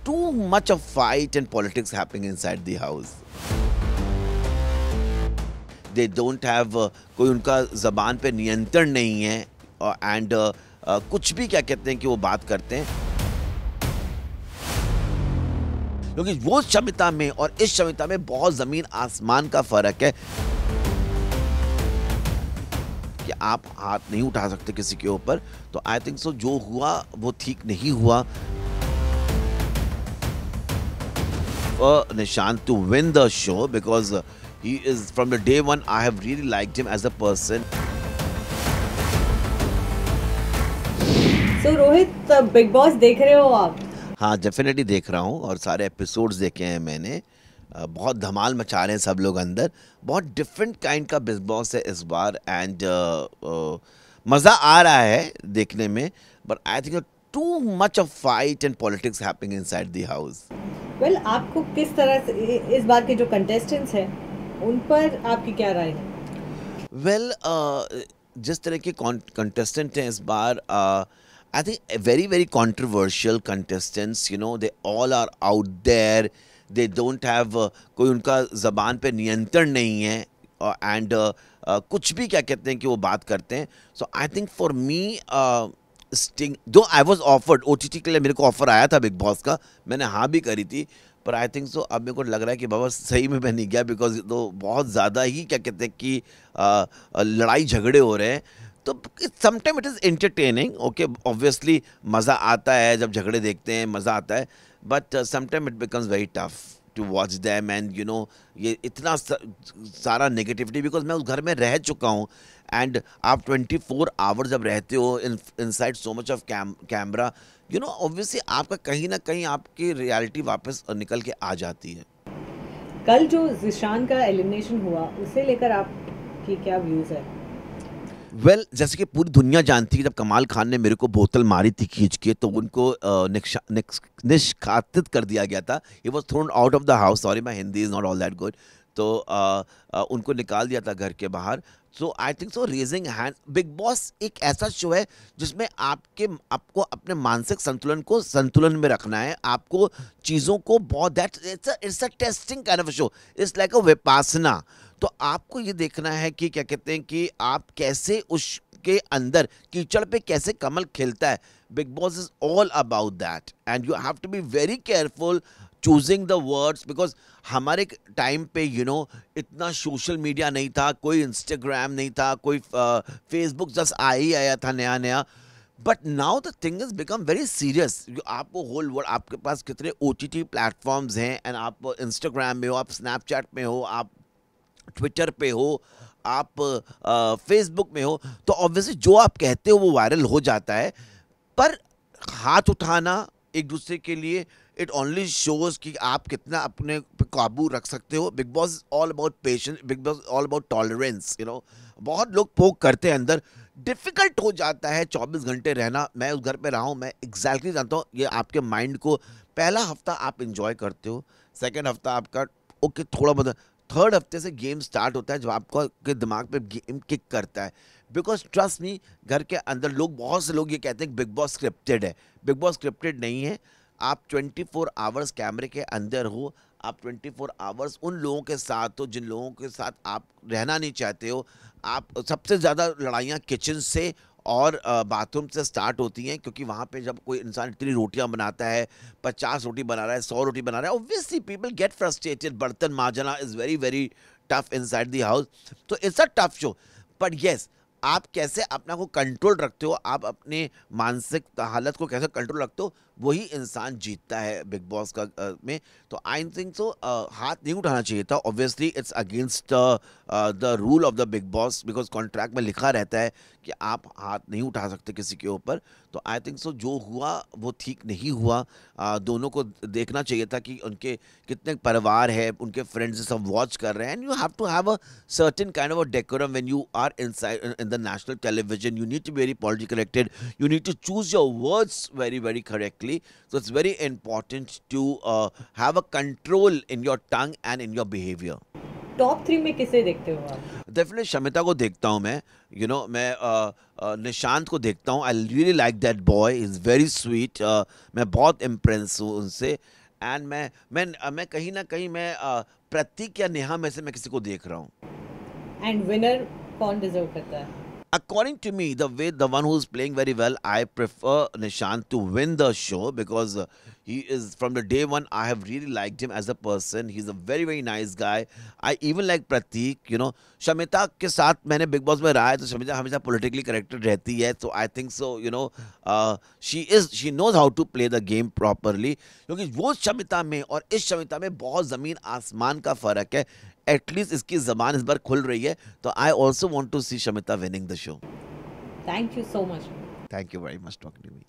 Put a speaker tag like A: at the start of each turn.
A: too much of fight and politics happening inside the house. They don't have कोई उनका ज़बान पे नियंत्रण नहीं है and कुछ भी क्या कहते हैं कि वो बात करते हैं, क्योंकि वो क्षमता में और इस क्षमता में बहुत ज़मीन आसमान का फ़र्क है कि आप हाथ नहीं उठा सकते किसी के ऊपर. तो आई थिंक सो जो हुआ वो ठीक नहीं हुआ. Nishant to win the show because he is from the day one. I have really liked him as a person.
B: So Rohit, big boss देख रहे हो आप?
A: हाँ, डेफिनेटली देख रहा हूँ और सारे एपिसोड्स देखे हैं मैंने. बहुत धमाल मचा रहे हैं सब लोग अंदर. बहुत डिफरेंट काइंड का बिग बॉस है इस बार एंड मज़ा आ रहा है देखने में. But I think too much of fight and politics happening inside the house.
B: Well, आपको किस तरह से इस बार के जो कंटेस्टेंट्स हैं उन पर आपकी क्या राय है?
A: वेल, जिस तरह के कंटेस्टेंट हैं इस बार, I think very very controversial contestants. You know, they all are out there. They don't have कोई उनका ज़बान पे नियंत्रण नहीं है एंड कुछ भी क्या कहते हैं कि वो बात करते हैं. So I think for me Sting, though I was offered OTT के लिए, मेरे को ऑफर आया था बिग बॉस का, मैंने हाँ भी करी थी. पर आई थिंक सो अब मेरे को लग रहा है कि बाबा सही में मैं नहीं गया बिकॉज तो बहुत ज़्यादा ही क्या कहते हैं कि लड़ाई झगड़े हो रहे हैं. तो sometime it is entertaining. Okay, obviously मज़ा आता है जब झगड़े देखते हैं, मज़ा आता है. But sometime it becomes very tough to watch them and you know, ये इतना सारा नेगेटिविटी, बिकॉज मैं उस घर में रह चुका हूँ एंड आप 24 आवर्स जब रहते हो inside so much of camera, you know, obviously आपका कहीं ना कहीं आपकी रियलिटी वापस निकल के आ जाती है.
B: कल जो ज़िशान का एलिमिनेशन हुआ उसे लेकर आपकी क्या व्यूज़ है?
A: वेल, जैसे कि पूरी दुनिया जानती है, जब कमाल खान ने मेरे को बोतल मारी थी खींच के, तो उनको निष्कासित कर दिया गया था. He was thrown out of the house. Sorry, my Hindi is not all that good. तो उनको निकाल दिया था घर के बाहर. So I think so raising hand, Bigg Boss एक ऐसा शो है जिसमें आपको अपने मानसिक संतुलन में रखना है. आपको चीज़ों को बहुत that it's a testing kind of show. It's like अ विपासना. तो आपको ये देखना है कि क्या कहते हैं कि आप कैसे उसके अंदर कीचड़ पे कैसे कमल खिलता है. Bigg Boss is all about that and you have to be very careful choosing the words, because हमारे टाइम पे यू नो इतना सोशल मीडिया नहीं था, कोई इंस्टाग्राम नहीं था, कोई फेसबुक जस्ट आया था नया नया. But now the thing is become very serious. आपको होल वर्ल्ड, आपके पास कितने OTT प्लेटफॉर्म्स हैं एंड आप इंस्टाग्राम में हो, आप स्नैपचैट में हो, आप ट्विटर पे हो, आप फेसबुक में हो, तो ऑब्वियसली जो आप कहते हो वो वायरल हो जाता है. पर हाथ उठाना एक दूसरे के लिए, इट ओनली शोज कि आप कितना अपने पे काबू रख सकते हो. Big boss all about patience, big boss all about tolerance. You know, बहुत लोग पोक करते हैं अंदर, डिफ़िकल्ट हो जाता है 24 घंटे रहना. मैं उस घर पे रहा हूँ, मैं एग्जैक्टली जानता हूँ. ये आपके माइंड को पहला हफ्ता आप इंजॉय करते हो, सेकेंड हफ्ता आपका ओके थोड़ा बहुत, थर्ड हफ्ते से गेम स्टार्ट होता है जब आपको के दिमाग पे गेम किक करता है. बिकॉज ट्रस्ट मी, घर के अंदर लोग, बहुत से लोग ये कहते हैं कि बिग बॉस स्क्रिप्टेड है. बिग बॉस स्क्रिप्टेड नहीं है. आप 24 आवर्स कैमरे के अंदर हो, आप 24 आवर्स उन लोगों के साथ हो जिन लोगों के साथ आप रहना नहीं चाहते हो. आप सबसे ज़्यादा लड़ाइयाँ किचन से और बाथरूम से स्टार्ट होती हैं, क्योंकि वहाँ पे जब कोई इंसान इतनी रोटियाँ बनाता है, 50 रोटी बना रहा है, 100 रोटी बना रहा है, ऑब्वियसली पीपल गेट फ्रस्ट्रेटेड. बर्तन मांजना is very very tough inside the house. तो it's a tough show. But yes, आप कैसे अपना को कंट्रोल रखते हो, आप अपने मानसिक हालत को कैसे कंट्रोल रखते हो, वही इंसान जीतता है बिग बॉस का में. तो आई थिंक सो हाथ नहीं उठाना चाहिए था. Obviously it's against the rule of the big boss, because contract में लिखा रहता है कि आप हाथ नहीं उठा सकते किसी के ऊपर. तो आई थिंक सो जो हुआ वो ठीक नहीं हुआ. दोनों को देखना चाहिए था कि उनके कितने परिवार है, उनके फ्रेंड्स सब वॉच कर रहे हैं. And you have to have a certain kind of a decorum when you are inside in the national television. You need to be very politically corrected. You need to choose your words very very correctly. So it's very important to have a control in your tongue and in your behavior.
B: Top 3 में किसे देखते हो आप?
A: Definitely Shamita को देखता हूँ मैं, मैं निशांत को देखता हूँ। I really like that boy, is very sweet. मैं बहुत इम्प्रेस हूँ उनसे। एंड मैं कहीं ना कहीं प्रतीक या नेहा में से मैं किसी को देख रहा हूँ।
B: एंड विनर कौन डिजर्व करता है?
A: According to me, the one who's playing very well, I prefer Nishant to win the show because he is from the day one. I have really liked him as a person. He's a very nice guy. I even like Prateek. Shamita के साथ मैंने big boss में रहा है तो शमिता हमेशा politically correct रहती है. So I think so. She knows how to play the game properly. क्योंकि वो शमिता में और इस शमिता में बहुत जमीन आसमान का फर्क है. एटलीस्ट इसकी जबान इस बार खुल रही है तो I also want to see Shamita winning the show.
B: Thank you so much.
A: Thank you very much talking to me.